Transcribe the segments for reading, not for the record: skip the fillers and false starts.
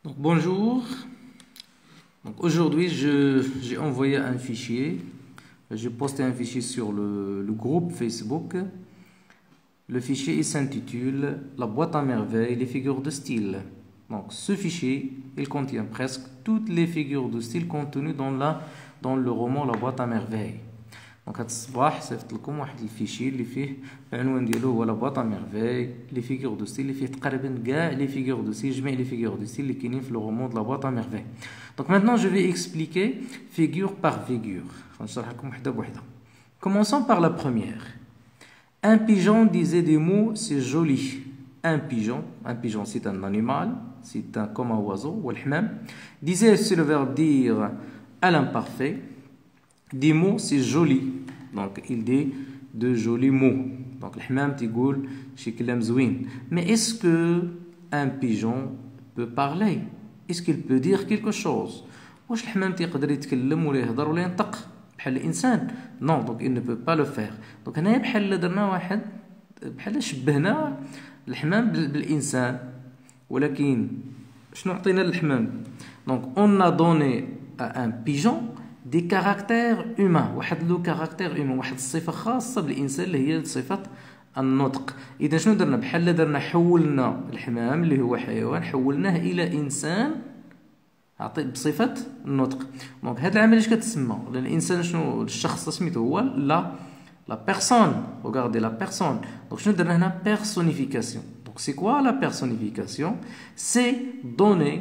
Donc, bonjour. Donc, aujourd'hui, j'ai envoyé un fichier. J'ai posté un fichier sur le groupe Facebook. Le fichier il s'intitule La boîte à merveilles, les figures de style. Donc, ce fichier, il contient presque toutes les figures de style contenues dans le roman La boîte à merveilles. Donc هاد الصباح صيفط لكم واحد الفيشي اللي فيه العنوان ديالو هو لا بواط ميرفاي لي فيغور دو ستيل اللي فيه تقريبا كاع لي فيغور دو ستيل جميع لي فيغور دو ستيل اللي كاينين في لو رومون دو لا بواط ميرفاي. دونك maintenant je vais expliquer figure par figure. غنشرح لكم وحده بوحده. Commençons par la première. Un pigeon disait des mots, c'est joli. Un pigeon c'est un animal, c'est un comme un oiseau والحمام. Disait c'est le verbe dire à l'imparfait. Des mots, c'est joli. Donc, il dit de jolis mots. Donc, الحمام تقول شي كلام زوين. Mais est-ce que un pigeon peut parler? Est-ce qu'il peut dire quelque chose? واش الحمام تقدر يتكلم ولا يهضر ولا ينطق بحال الإنسان؟ Non, donc il ne peut pas le faire. Donc, هنايا بحال درنا واحد بحال شبهنا الحمام بالإنسان. ولكن شنو عطينا للحمام؟ Donc, on a donné à un pigeon des caractères humains. واحد لو كاركتير humain، واحد الصفه خاصه بالانسان اللي هي صفه النطق. اذا شنو درنا؟ بحال درنا حولنا الحمام اللي هو حيوان حولناه الى انسان عطي بصفه النطق. دونك هاد العمليه اش كتسمى؟ الانسان شنو الشخص سميتو هو لا بيرسون. regardez la personne. دونك شنو درنا هنا؟ personnification. donc c'est quoi la personnification? c'est donner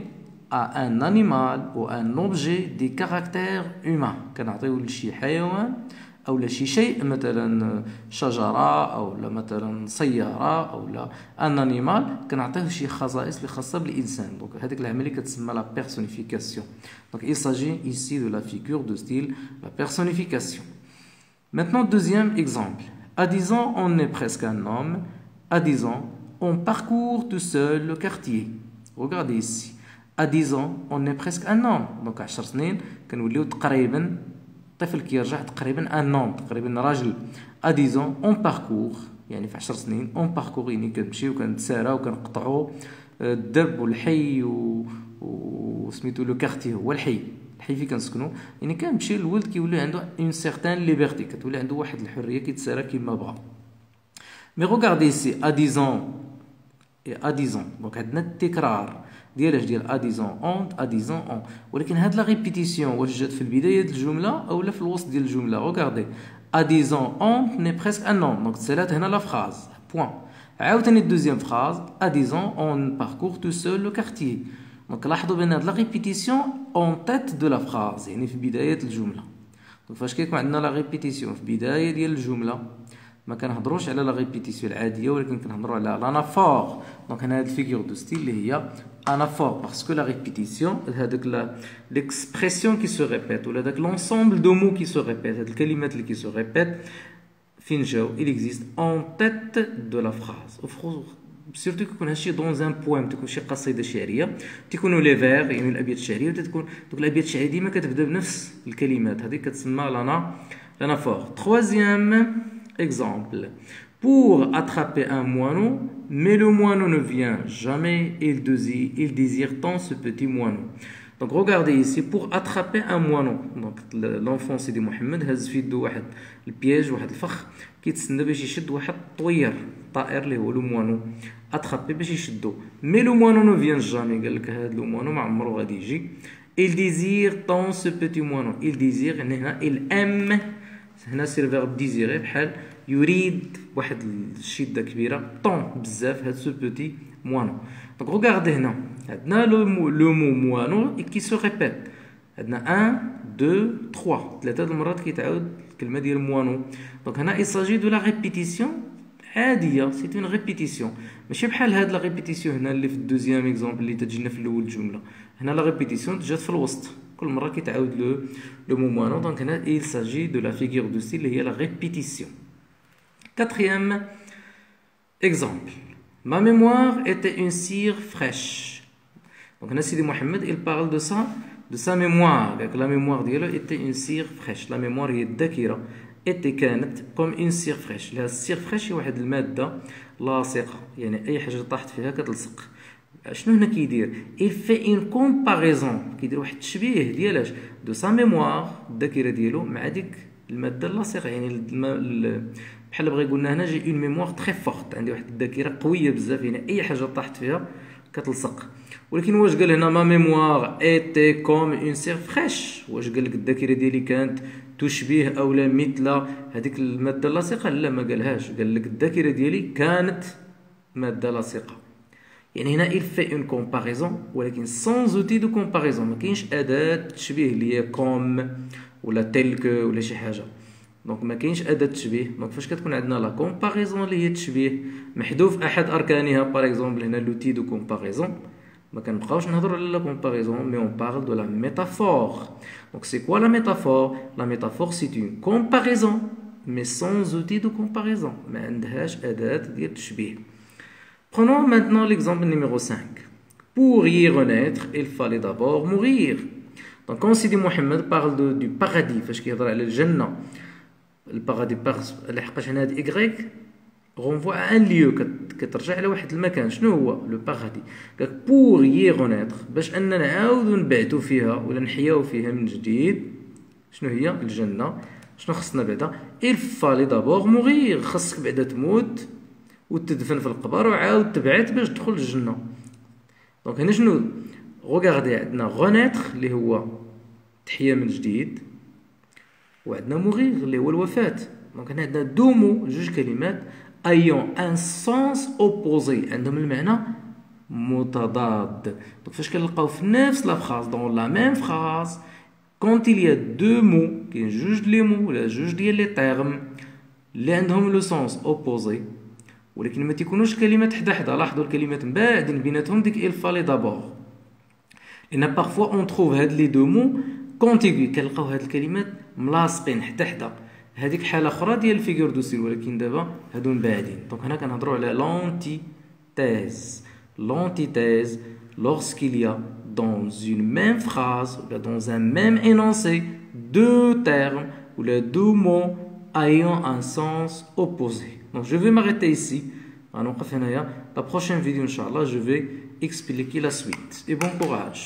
à un animal ou un objet des caractères humains. كنعطيو لشي حيوان او لشي شيء مثلا شجره او مثلا سياره او ان انيمال كنعطيوه شي خصائص اللي خاصه بالانسان. دونك هذيك العمليه كتسمى لا بيرسونيفيكاسيون. دونك il s'agit ici de la figure de style, la personnification. Maintenant, deuxième exemple. À 10 ans, on est presque un homme. À 10 ans, on parcourt tout seul le quartier. Regardez ici. À 10 ans, on est presque un homme. Donc 10 سنين كنوليو تقريبا طفل كيرجع تقريبا un homme، تقريبا راجل. À 10 ans, on parcourt يعني في 10 سنين on parcourt يعني كنمشيو كنتساراو كنقطعوا الدرب والحي وسميتو لو كارتي هو الحي فين كنسكنوا. يعني كنمشي الولد كيولي عنده اون سيغتان ليبرتي، كتولي عنده واحد الحريه كيتسارى كيما بغا. مي regardez ici à 10 ans et à 10 ans. donc عندنا التكرار ديال اش ديال ا 10 اون ا 10 اون. ولكن هاد لا ريبيتيسيون واش جات في البدايه ديال الجمله اولا في الوسط ديال الجمله؟ روغاردي ا 10 اون ني بريسك ان اون. دونك تسالات هنا لا فراز بوين. عاوتاني الدوزيام فراز ا 10 اون باركور تو سول لو كارتيي. دونك لاحظوا بان هاد لا ريبيتيسيون اون تيت دو لا فراز يعني في بدايه الجمله. دونك فاش كيكون عندنا لا ريبيتيسيون في بدايه ديال الجمله ما كنهضروش على لا ريبيتيسيون العاديه ولكن كنهضروا على لانافور. دونك هنا هاد الفيغور دو ستيل اللي هي anaphore parce que la répétition هذاك l'expression qui se répète ولا داك l'ensemble de mots qui se répètent هاد الكلمات اللي كي se répètent فين جاو il existe en tête de la phrase. سيرتو كيكون هادشي دون ان بويم، تكون شي قصيده شعريه تيكونوا لي فير يعني الابيات الشعريه وتكون دوك الابيات الشعريه ديما كتبدا بنفس الكلمات هذه كتسمى l'anaphore. Troisième exemple. Pour attraper un moineau, mais le moineau ne vient jamais, il désire tant ce petit moineau. Donc regardez ici, pour attraper un moineau. Donc l'enfant Sidi Mohamed هز في يدو واحد البياج واحد الفخ كيتسنى باش يشد واحد الطوير طائر اللي هو لو موانو اترابي باش يشدو. مي لو موانو نو فيان جامي، قال لك هذا لو موانو ما عمرو غادي يجي. il désire tant ce petit moineau. il désire يعني هنا il aime، هنا سير فيرب ديزيري بحال يريد واحد الشده كبيره طون بزاف هاد سو بوتي موانو. دونك روغاردي هنا عندنا لو مو موانو كي سو ريبيت. عندنا 1 2 3 ثلاثه المرات كيتعاود الكلمه ديال موانو. دونك هنا il s'agit de la répétition عاديه، سي اون ريبيتيسيون ماشي بحال هاد لا ريبيتيسيون هنا اللي في الدوزيام اكزامبل اللي تجينا في الاول الجمله. هنا لا ريبيتيسيون جات في الوسط كل مره كيتعاود لو مو موانو. دونك هنا il s'agit de la figure de style اللي هي لا répétition. Quatrième exemple. Ma mémoire était une cire fraîche. Donc, Sidi Mohamed, il parle de sa mémoire. La mémoire d'elle était une cire fraîche. La mémoire était comme une cire fraîche. La cire fraîche هي واحد المادة لاصقة، يعني أي حاجة طاحت فيها كتلصق. شنو هنا كيدير؟ il fait une comparaison، كيدير واحد التشبيه ديال دو سا ميموار، الذاكره ديالو مع ديك الماده اللاصقه. يعني بحال بغا يقولنا هنا جي اون ميموار تري فورت، عندي واحد الذاكره قويه بزاف، يعني اي حاجه طاحت فيها كتلصق. ولكن واش قال هنا ما ميموار ايتي كوم اون سير فريش؟ واش قال لك الذاكره ديالي كانت تشبه او لا مثل هذيك الماده اللاصقه؟ لا، ما قالهاش، قال لك الذاكره ديالي كانت ماده لاصقه. يعني هنا il fait une comparaison، ولكن sans outil de comparaison، ما كاينش اداه تشبيه اللي هي كوم ولا تلك ولا شي حاجه. دونك ما كاينش اداه تشبيه. دونك فاش كتكون عندنا لا كومباريزون اللي هي التشبيه محذوف احد اركانها، باغ اكزومبل هنا لوتي دو كومباريزون، ما كنبقاوش نهضروا على لا كومباريزون، مي اون بارل دو لا ميتافور. دونك سي كوا لا ميتافور؟ لا ميتافور سي اون كومباريزون مي سانز اوتي دو كومباريزون، ما عندهاش اداه ديال التشبيه. Prenons maintenant l'exemple numéro 5. Pour y renaître, il fallait d'abord mourir. Donc quand Sidi Mohamed parle du paradis, فاش كيهضر على الجنة، البارادي لحقاش هنا هاد Y renvoie à un lieu، كترجع على واحد المكان. شنو هو لو بارادي؟ قالك pour y renaître، باش اننا نعاودو نبعثو فيها ولا نحياو فيها من جديد. شنو هي الجنة؟ شنو خصنا بعدا؟ il fallait d'abord mourir، خصك بعدا تموت وتدفن في القبر وعاود تبعث باش تدخل الجنه. دونك هنا شنو غوغاردي؟ عندنا غونيتر اللي هو تحيا من جديد، وعندنا موغير اللي هو الوفاه. دونك هنا عندنا دو مو، جوج كلمات ايون ان سونس اوبوزي، عندهم المعنى متضاد. دونك فاش كنلقاو في نفس لا فراز دون لا ميم فراز كونت il y a دو مو، كاين جوج لي مو ولا جوج ديال لي تيرم اللي عندهم لو سونس اوبوزي، ولكن ما تيكونوش كلمات حدا حدا. لاحظوا الكلمات مباعدين بيناتهم ديك il fallait d'abord، لان بارفوا اون تروف هاد لي دو مو كونتيغي، كنلقاو هاد الكلمات ملاصقين حدا حدا. هذيك حاله اخرى ديال الفيغور دو ستيل، ولكن دابا هادو مباعدين. دونك هنا كنهضروا على l'antithèse. L'antithèse lorsqu'il y a dans une même phrase ou dans un même énoncé deux termes ou les deux mots ayant un sens opposé. Donc je vais m'arrêter ici. La prochaine vidéo, Inch'Allah, je vais expliquer la suite. Et bon courage.